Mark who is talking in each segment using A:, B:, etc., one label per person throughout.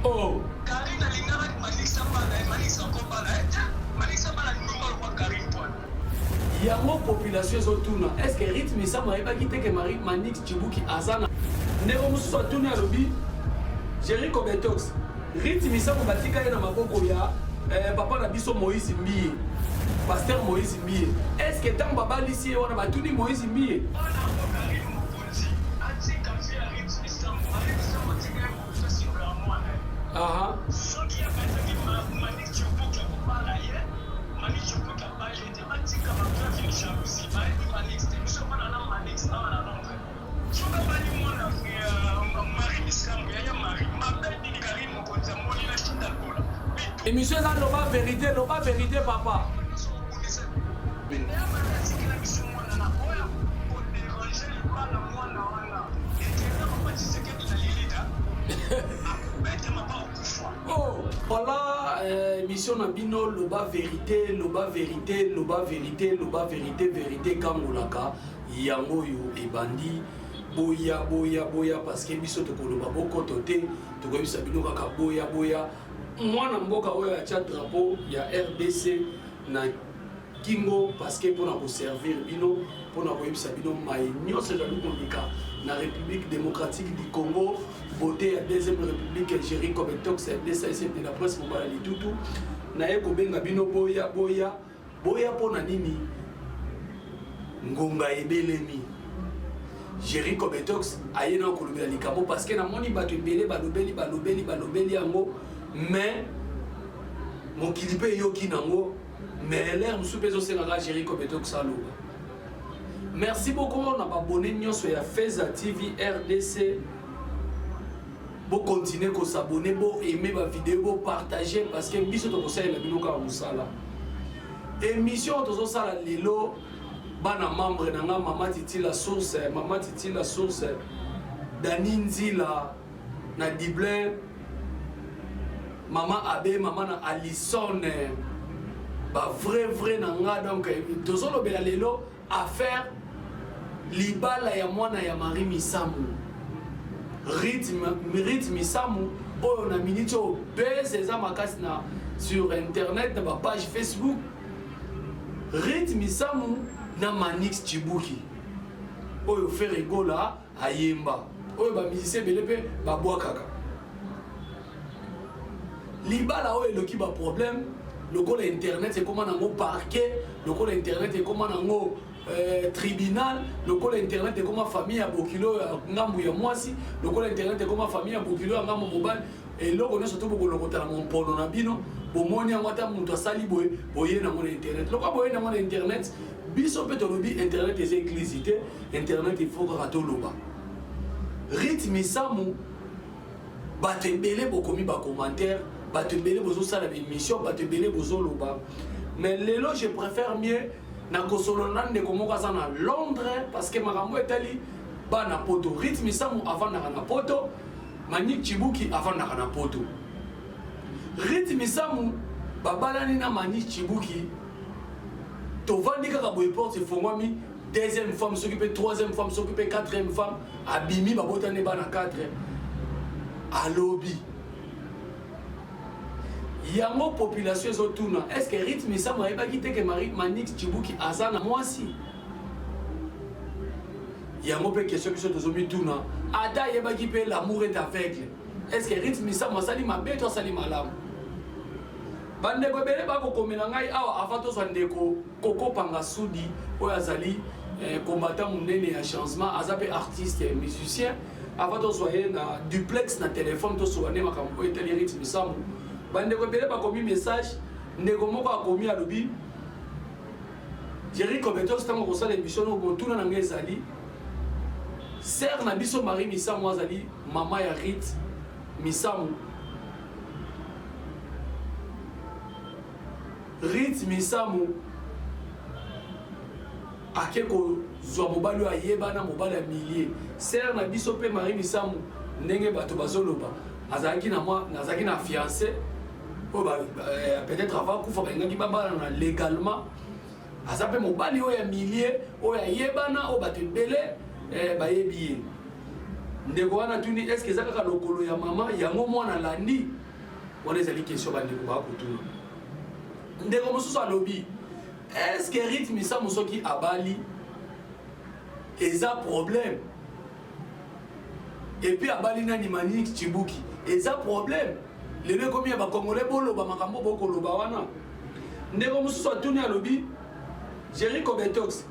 A: Oh. Il y a une population autour. Est-ce que rythme ça m'a pas quitté que Marie Manix Djibouti Azana Néo soit tourné à lobby Jericho Betox rythme ça m'a batika na maboko ya papa na biso Moïse Mbiye pasteur Moïse Mbiye est-ce que tant baba lycée on a batuni Moïse Mbiye aha émission là l'oba vérité papa oh voilà émission na bino loba vérité kamolaka yango yo ebandi boya parce que biso tokoloba bokoto te tokoyebisa bino kaka boya mwana mboka oyo atia drapeau ya RDC na kingo parce que pour nous servir bino pour nous koyebisa bino mai nyonso ezali koleka na République démocratique du Congo voté à deuxième République Jericho Betox RDC de la presse mobile litutu na ekobenga bino boya pona nini ngonga ebelemi Jericho Betox ayena kolobela likambo parce que na moni bato ebele balobeli yango mais mon kilipe yoki nango mais l'air nous soupe aussi la Jericho Betox aloba. Merci beaucoup on a abonné nyonso ya Feza TV RDC. Bo continuer ko s'abonner, bo aimer ma vidéo, bo partager parce que biso to conseil la binoka musala. Émission to sala lelo bana membre nanga mama titi la source Daninzi la na Diblin maman Abe maman na Alison ba vrai nanga donc tozolo bela lelo affaire libala ya mwana ya Marie Misamu rythme Misamu oyo na minute o bese za makasi na sur internet na ba page Facebook rythme Misamu na Manix Djibouti oyo fait rigola ayemba oyo ba musicien belepe ba boakaka libala oyo eloki ba problème lokola internet c'est comment nango parquet lokola internet c'est comment nango tribunal lokola internet c'est comment famille ya bokilo ngambu ya mwasi lokola internet c'est comment famille ya bokilo ya ngambu mobile et loko ne surtout boko lokota na mpono na bino bomoni yango ata muntu asali boye na mon internet loko boye na mon internet biso pe to lobi internet c'est éclicité internet il faut ka to loba rythme Misamu bato ebele bokomi ba commentaire bato ebele bozo sala émission bato ebele bozo loba mais lelo je préfère mieux na kosolona ndeko moko aza na Londres parce que makambo etali bana poto rythme Misamu avant na poto Manix Djibouti avant na poto rythme Misamu babalani na Manix Djibouti tovandi kaka boye porte fongwami deuxième femme s'occuper troisième femme s'occuper quatrième femme abimi babotane bana 4 à lobby yango population ezotuna est-ce que rythme Misamu ayeba kite que Manix Djibouti azana mwasi yango pe question biso tozomi tuna ada yeba ki pe l'amour est aveugle est-ce que rythme Misamu asali mabe to asali malamu bandeko ebele bakokomela ngai awa avant tozwa ndeko Koko Panga Sudi oyo azali combattant monene ya changement aza pe artiste et musicien avant tozwa ye na duplex na téléphone tozwa ne makambo oyo etali rythme Misamu bandeko ebele bakomi message ndeko moko akomi alobi Jericho Betox tango kosala émission no kotuna na ngai ezali sœur na biso Marie Misamu azali mama ya rythme Misamu rythme Misamu akeko zwa mobali ayeba na mobali ya millier sœur na biso pe Marie Misamu ndenge bato bazoloba azalaki na moi nazaki na fiancé peut-être avant kufa bengaki babala na légalement aza pe mobali oyo ya millier oyo ayebana oyo bato ebele bayebi ye ndeko wana tuni est ce que eza kaka lokolo ya mama yango mwana landi wana ezali question bandeko bakotuna ndeko mosusu alobi est ce que rythme misamu soki abali eza problème et puis abali nani Manick Chibuki eza problème lelo ekomi ya bakongolais boloba makambo bokoloba wana ndeko mosusu atuni alobi Jericho Betox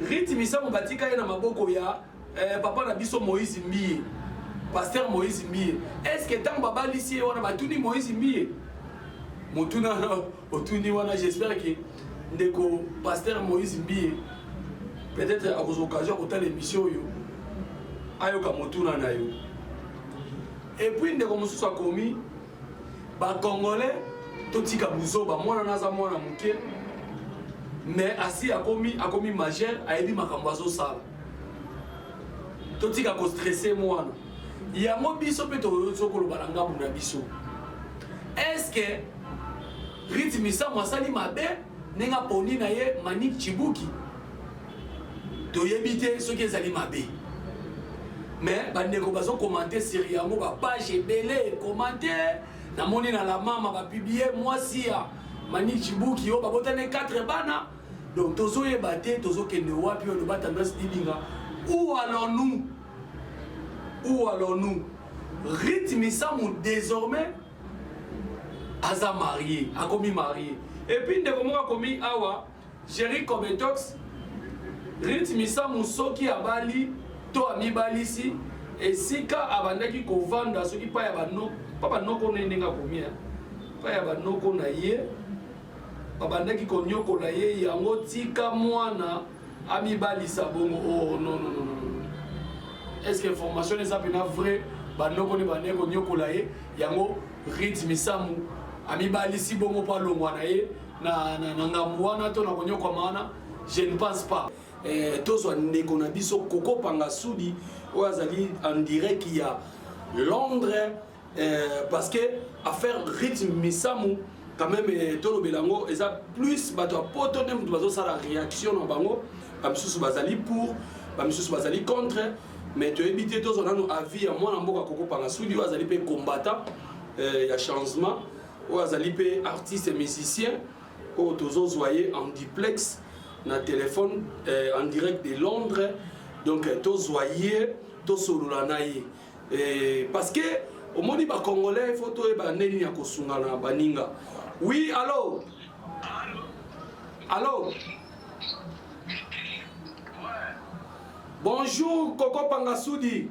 A: rythme misamu batika ye na maboko ya papa na biso Moïse Mbie pasteur Moïse Mbie est-ce que tant babalisi wana batuni Moïse Mbie motuna otuni wana j'espère que ndeko pasteur Moïse Mbie peut-être à vos occasions pour telle émission yo ayoka motuna na yo et puis ndeko mosusu akomi ba congolais totika buzoba mwana naza mwana muke mais asi akomi majeur ayebi makambo azosala totika ko stresser mwana yango biso pe tozokoloba na ngambu na biso est-ce que rythme misamu asali mabe nenga poni na ye Manick Chibuki toyebi te soki ezali mabe mais bandeko bazokomante sur yango bapage ebele komante namoni na la mama bapiblie mwasi ya Manick Chibuki oyo babotane 4 bana donc tozoyeba te tozokende wapi oyo loba tendance dibinga où allons-nous rythme misamu désormais aza marié akomi marié et puis ndeko moko akomi awa Jericho Betox rythme misamu soki abali to amibalisi esika abandaki kovanda soki pa ya banoko na ndenge akomi pa ya banoko na ye babandaki konyokola ye yango tika mwana amibalisa bongo oh non est-ce que information eza pena vrai banoko ne bandeki konyokola ye yango rythme misamu amibalisi bongo pa longwa na ye na ngambu wana to na konyokwama wana je ne pense pas tozwa ndeko na biso Koko Pangasudi oyo azali en direct ya Londres parce que affaire rythme misamu quand même tolobela yango eza plus bato apoto nde mutu bazosala réaction na bango bamisusu bazali pour bamisusu bazali contre mais toyebi te tozwa nano avis ya mwana mboka Koko Pangasudi oyo azali mpe combattant ya changement oyo azali mpe artiste musicien oyo tozozwa ye en duplex na téléphone en direct de Londres donc tozwa ye tosolola na ye parce que omoni bacongolais il faut toyeba ndeni ya kosunga na baninga oui allô allô bonjour Koko Pangasudi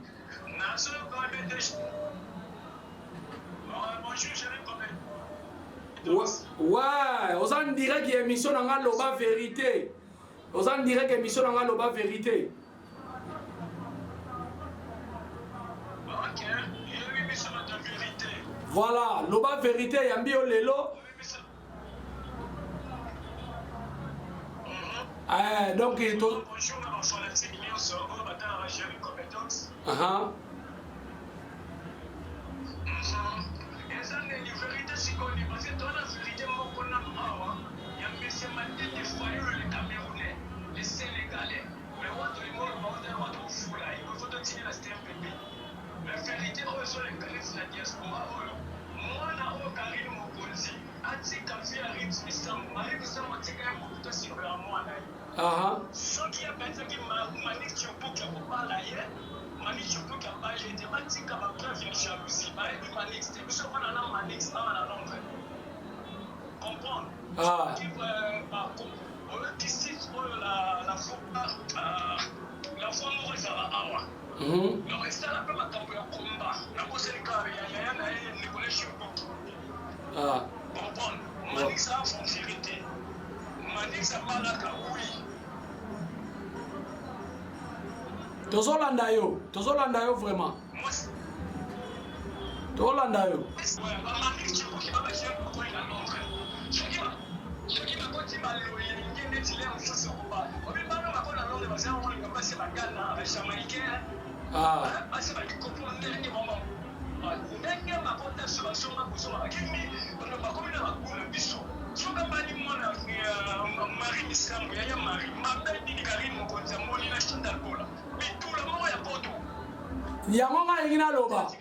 A: ouais aux en direct émission na loba vérité aux en direct émission na loba vérité voilà loba vérité yambi yo lelo donc
B: soki apenzaki Manick Chibuki akobala ye Manick Chibuki abali ete batika bapreuve ya jalousie bayebi Manick te biso mpona na Manick awa na Londres comprendre oyoti site oyo la fois moko ezala awa donc esala mpe makambo ya komba nakoselika yaya na ye Nicolas Chibuki comprendre Manick ça font vérité Manick abalaka oui
A: tozolanda yo vraiment tozolanda yo
B: soka bali mwana Marie Misambo ya Marie mabel ni Karine Mokonzi moni na Chantal Bola bitula mo ya poto
A: yango ngalingi naloba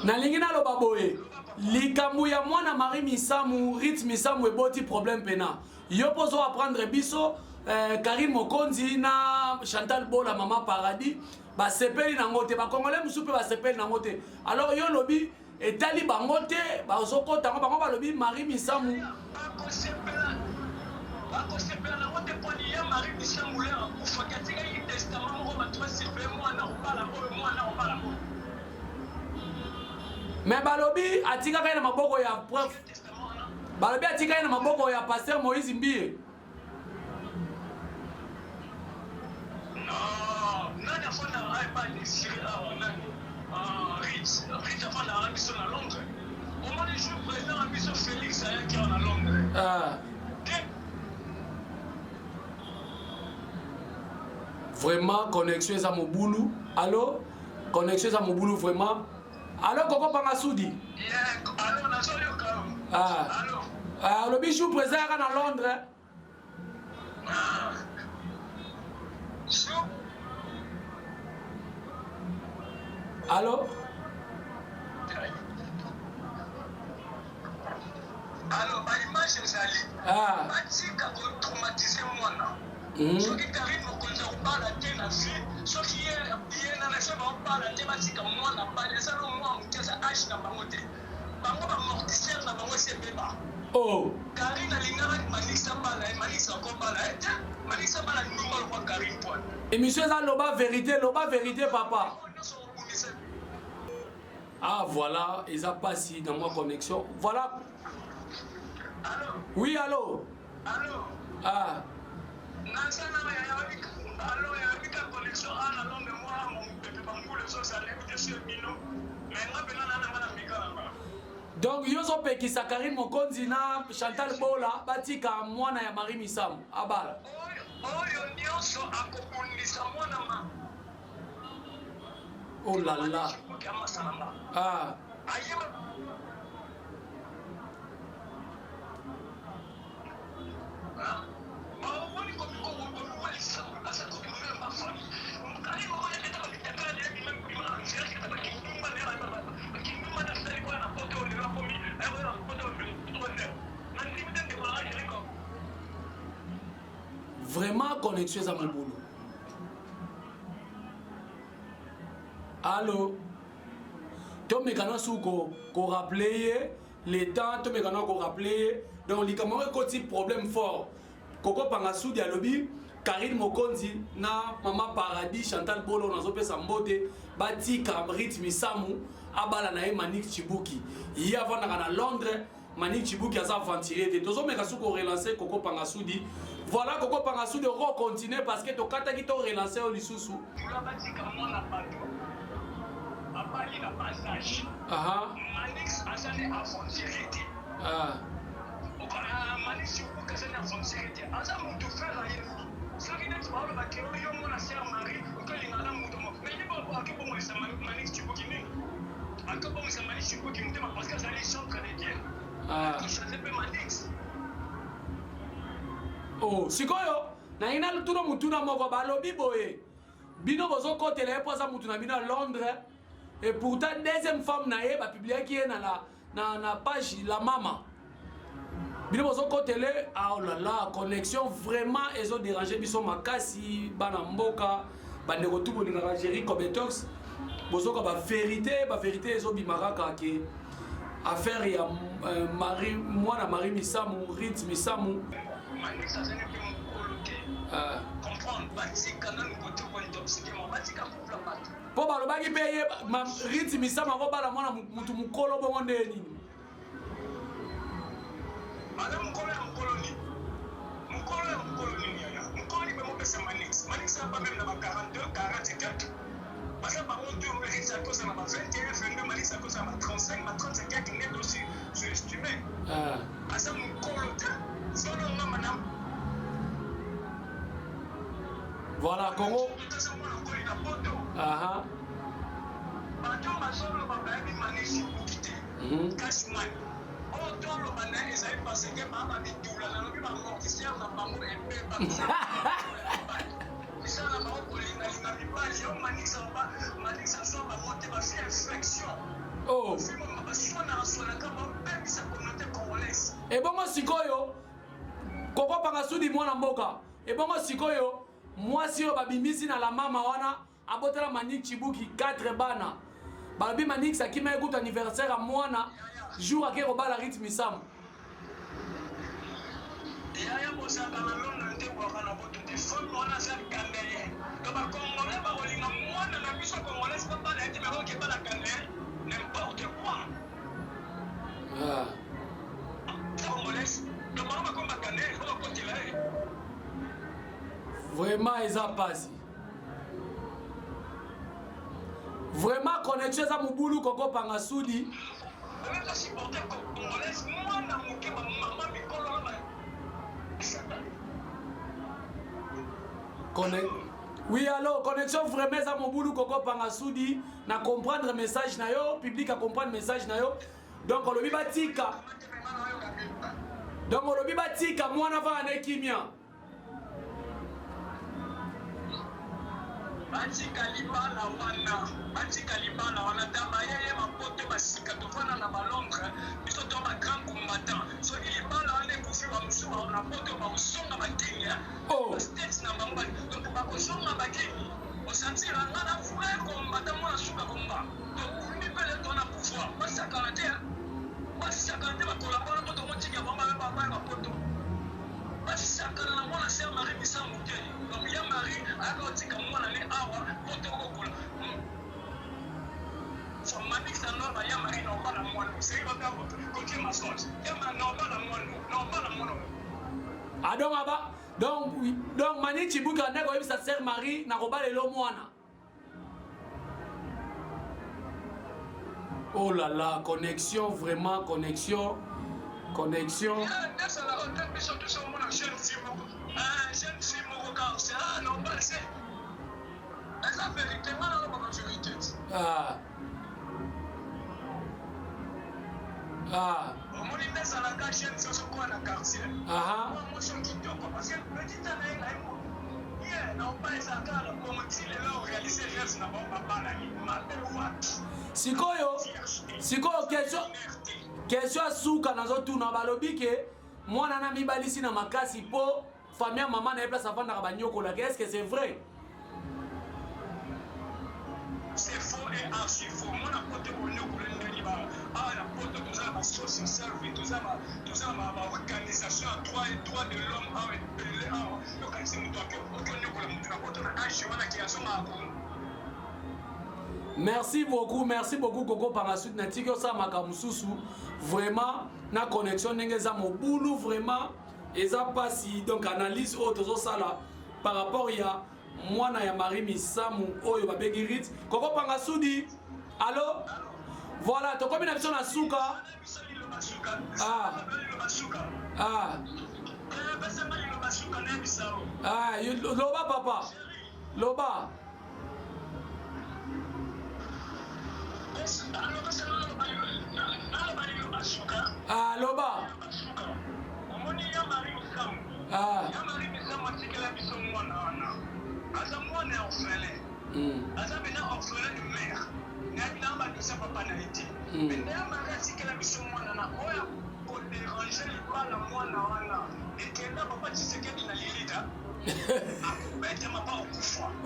A: nalingi naloba boye likambo ya mwana Marie Misamu Rit Misamu eboti problème pena yo pozo apprendre biso Karine Mokonzi na Chantal Bola Mama Paradis basepeli nango te bakongole musu pe basepeli nango te alors yo lobi etali bango te bazokota bango balobi Marie Misamu
B: bakosepela nango te poni ya Marie Misamu le akufakatika yi testament moko bato basepele mwana obala oyo mwana obala oyo
A: mais balobi atika kai na maboko ya prof balobi atika kai na maboko ya pasteur Moïse Mbie
B: nani afona aipa ni siri awa nani Rich afona arabiso na Londres au moins le jour président arabiso Félix ayaki awa na Londres
A: vraiment connexion eza mobulu allo connexion eza mobulu vraiment allo Koko Pangasudi
B: allo nazoyoka
A: allo bichou président aka na Londres allo
B: alors baimage ezali batika kotraumatize mwana soki Karine Mokonzi akobala te na vie soki ye na nase baobala te batika mwana bala eza no mwa moke eza age na bango te bango bamortisiere na bango esebeba Karine alingaka Manisa bala Manisa akobala te Manisa bala ndumba lokwa Karine poine
A: émission eza loba vérité papa voilà ils a passé dans ma connexion voilà
B: allô
A: oui allô
B: nasana allô ya bika connexion ana londe moi mon bébé bangule so ça l'éviter sur bino mais ngapena nana ngana mikala
A: donc yozo pekisa Karine Mokonzi na Chantal Bola batika mwana ya Marie Misamu abala
B: oyo nyonso akobundisa mwana ma
A: oh là là vraiment connexion à mon boulot. Allô? Tu me connais sous qu'on rappeler les temps, tu me connais qu'on rappeler donc les camarades côté problème fort. Koko Pangasudi alobi Karine Mokonzi na Mama Paradis Chantal Bola na zope sambote bati Rit Misamu abala na Manik Chibuki. Hier avant na Londres Manik Chibuki a aventuré de tozo meka suko relancer Koko Pangasudi. Voilà Koko Pangasudi recontinuer parce que to kata ki to relancer au lisusu.
B: Tula bati kamona bato. Abali na passage. Manix azane aventuré. Manik Chibuki azane aventuré. Aza mutu fera yenu. Soki neti baolo bakeo yo mona sœur Marie okolingana mutu mo. Mais ni bo akibo mo sa Manik Chibuki ni. Akibo mo sa Manik Chibuki mutema parce que azali chantre de Dieu.
A: Oh, sikoyo na ina lutuno mutuna moko balobi boye bino bozo kotela epoza mutuna bino à Londres et pourtant deuxième femme na ye ba publier qui est na page la mama bino bozo kotela oh là là connexion vraiment ezo déranger biso makasi bana mboka bande kotubo linga Jerry Cobetox bozo ka ba vérité ezo bimaraka ke affaire ya Marie mwana Marie Misamu Rit Misamu
B: Manisa zene pe mukolote comprendre batika na ngoto ko intoxiquer mo batika couple bato
A: po balobaki pe ye Rit Misamu ko bala mwana mutu mukolo bongo ndeni
B: madame mukolo ni mukolo ni be mo pesa Manisa pas même na ba 42 44 parce que par contre on mérite ça cause na ba 21 22 Manisa cause na ba 35 ba 35 net aussi sous-estimé asa mukolote.
A: Voilà, Congo. Oh. Et bon, moi, sikoyo, Koko Pangasudi, moi, Namboka. Et bon, moi, sikoyo, moi, si on va bimisi na la mama, wana, abotela Manik Chibuki, 4 bana. Babi Manik, ça qui m'a écouté anniversaire à moi, jour à Kéroba, la rythme, Sam.
B: N'importe quoi.
A: Vraiment, ils ont passé. Vraiment, connexion à Mouboulou, Koko Pangasudi. Oui, alors, connexion vraiment à Mouboulou, Koko Pangasudi. Na comprendre le message, na yo, public à comprendre le message, na yo. Donc, on le bibatika. Donc, on le bibatika, moi, on a un équimien.
B: Batika libala wana dama yeye mapoto basika tofana na balondre biso to ba grand combattant so libala wana kufi ba musuma na poto ba usonga bakenya
A: oh
B: states na bango donc ba usonga bakenya o sentir ngana frère combattant mona suka komba donc ni pele tona pouvoir basaka na te ba collaborer to mo tika ba ba poto basaka na mona sœur Marie Misambu te donc ya Marie ako tika mona le awa poto ko kula so Manik sa no ba ya Marie no ba na mona c'est ba ka ko ke masot ya ma no ba na mona
A: donc Manik Chibuka na ko sa sœur Marie na ko ba le lo mwana. Oh là là, connexion, vraiment connexion. Ah. Sikoyo question suka nazo tuna balobi ke mwana na mibalisi na makasi po famille maman na place afanda ka banyoko la est-ce que c'est vrai?
B: C'est faux et archi faux. Mon apôtre pour nous pour les ba l'apôtre tout ça ma social service tout ça ma organisation droit de l'homme donc c'est nous doit que nous pour la apôtre na âge wana qui a son
A: Merci beaucoup Koko Pangasudi na tiki ça makamususu vraiment na connexion ngeza mobulu vraiment eza pasi donc analyse auto sala par rapport ya mwana ya Marie Misamu oyo babegirit Koko Pangasudi allo voilà to comme na biso na suka loba papa loba loba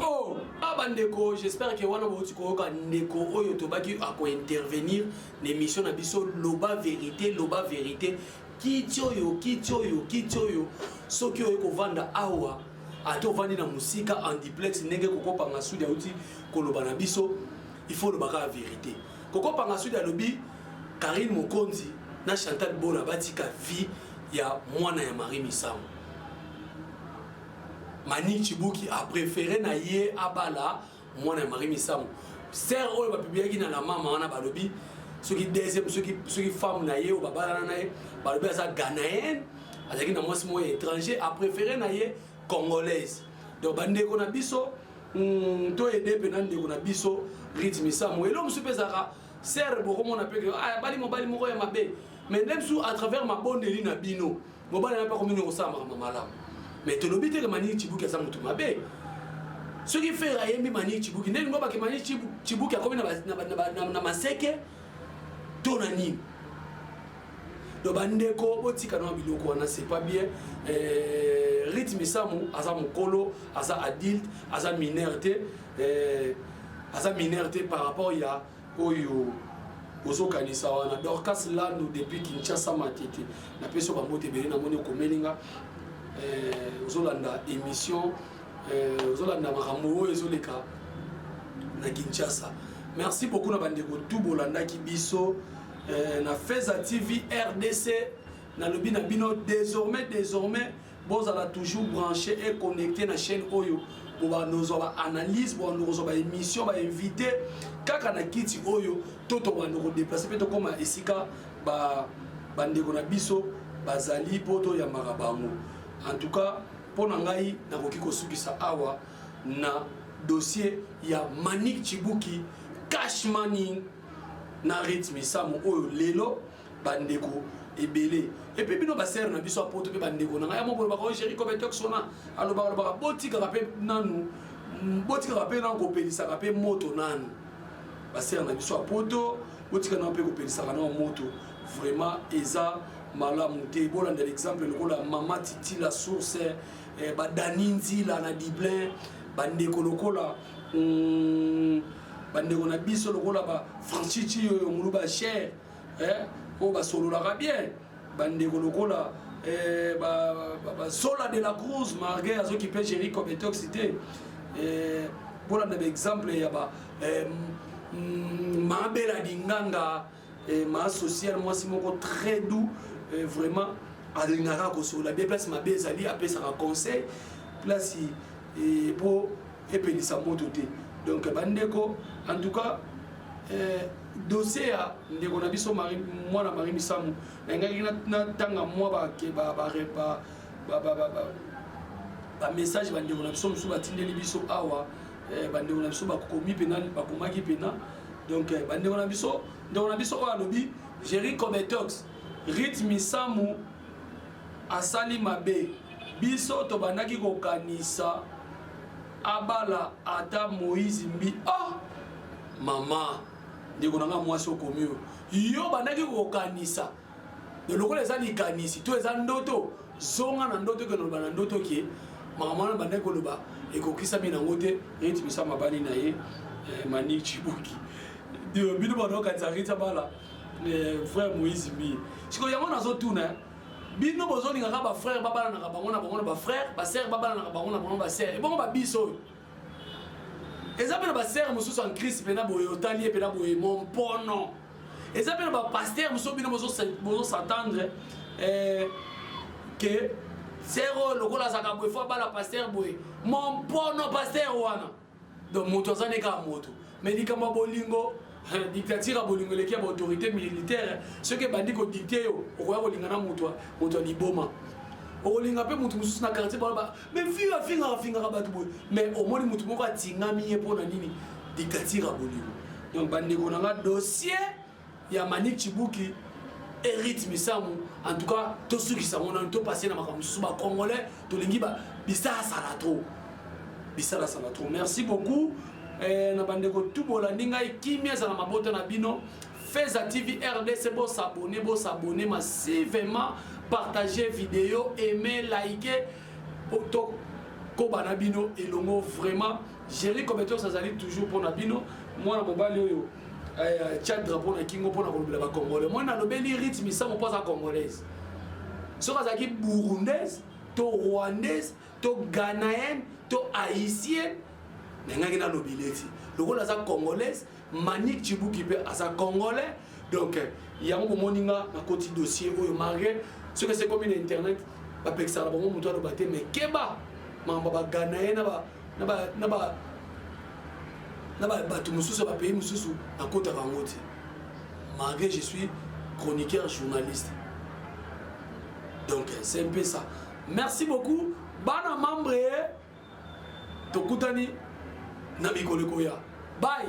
A: Oh, bandeko, j'espère que wana boti ko ka ndeko oyo to baki ako intervenir l'émission na biso loba vérité kitioyo soki oyo ko vanda awa ato vandi na musika en duplex ndenge Koko Pangasudi auti koloba na biso il faut le baka la vérité. Koko Pangasudi alobi Karine Mokonzi na Chantal Bola batika vie ya mwana ya Marie Misamu. Manik Chibuki a préféré na ye abala mwana ya Marie Misamu. Sœur oyo ba publiaki na la mama wana balobi soki deuxième soki femme na ye o babala na ye balobi asa Ghanéenne azaki na mwasi mo étranger a préféré na ye congolaise. Donc bandeko na biso to aider pe na ndeko na biso rythme Misamu elo msupezaka sœur boko mona pe bali moko ya mabe mais même sous à travers ma bonne ligne à bino mobile n'a pas comme nous ça malam mais tu l'obité que mani Chibuki ça mutu mabe ce qui fait ayembi mani Chibuki n'est pas que mani Chibuki a comme na maseke tonani le bandeko botika na biloko wana c'est pas bien rythme samu asa mukolo asa adulte asa minorité par rapport ya oyo ozo kanisa wana Dorcas Lando depuis Kinshasa matete na peso ba mote bele na moni komelinga ozo landa émission ozo landa makambo ozo leka na Kinshasa. Merci beaucoup na bandeko tout bolanda ki biso na Feza TV RDC na lobi na bino désormais vous allez toujours branché et connecté na chaîne Oyo pour nous analyse pour nous émission ba invité kaka na kiti Oyo toto ba nous déplacer peut comme esika ba bandeko na biso bazali poto ya marabango. En tout cas pour ngai na koki kosukisa awa na dossier ya Manick Chibuki cash money na rythme samu Oyo lelo bandeko ebele et puis bino baser na biso apoto pe bandeko na ya mo ba ko Jerry Kobetok sona alo ba botika rapé nanu botika rapé na ko pelisa rapé moto nanu baser na biso apoto botika na pe ko pelisa na moto vraiment eza malamu te bolanda l'exemple le la mama Titi la source ba daninzi la na Diblin bandeko lokola bandeko na biso lokola ba Franchichi yo muluba cher o ba solo la bien bandeko lokola Sola de la Cruz malgré azo qui peut gérer comme toxicité pour un exemple il y a ma belle dinganga ma social moi c'est mon très doux vraiment à l'ingara sur la bien place ma belle ali après ça conseil place et pour et puis ça monte donc bandeko en tout cas dossier ya ndeko na biso mwana Marie Misamu ngaki na tanga mwa ba message bandeko na biso musu batindeli biso awa bandeko na biso bakomi pena bakomaki pena donc bandeko na biso oyo alobi Jerry Kobetok rythme Misamu asali mabe biso to bandaki kokanisa abala ata Moïse Mbi mama ndeko nanga mwasi okomi yo bandaki kokanisa de lokola eza likanisi to eza ndoto zonga na ndoto ke loba na ndoto ke makamana bandaki koloba ekokisami nango te rythme Misamu abali na ye Manick Chibuki bino banokanisa rythme bala frère Moïse Mbi siko yango nazotuna bino bozolingaka bafrère babalanaka bango na bango na bafrère basere babalanaka bango na bango basere ebongo babiso oyo eza pe na basere mosusu en Christ pena boye otali pena boye mon pono eza pe na bapaster mosusu bino bozosatendre que sero lokola azaka boye fo abala paster boye mon pono paster wana donc moto azane kaka moto mais likambo bolingo dictature à bolingo leki ya autorité militaire ce que bandi ko dicter yo okoya kolinga na moto liboma olinga pe mutu mususu na quartier ba mais finga batu boy mais au moins mutu moko atingami ye pona nini dictature à bolingo donc bandi ko na dossier ya Manick Chibuki et rythme Misamu en tout cas to ceux qui sont on to passer na makambo mususu ba congolais to lingi ba bisala sala trop merci beaucoup na bandeko tout bolandi ngai kimia za na mabota na bino Feza TV RDC bo s'abonner massivement partager vidéo aimer liker auto ko bana bino elongo vraiment Jerry Kobetok ça zali toujours pour na bino moi na mobali oyo chat drapeau na kingo pour na kolobela ba congolais moi na lobeli rythme ça mo pas congolaise so kazaki burundaise to rwandaise to ghanéenne to haïtienne nengaki na lobileti lokola za congolaise Manick Chibuki pe asa congolais donc yango bomoninga na koti dossier oyo malgré ce que c'est comme une internet ba pexala bango muto alo baté mais keba mamba ba ganaye na ba tu mususu ba pays mususu na kota bangote malgré je suis chroniqueur journaliste donc c'est un peu ça merci beaucoup bana membre tokutani na mikolo koya bye.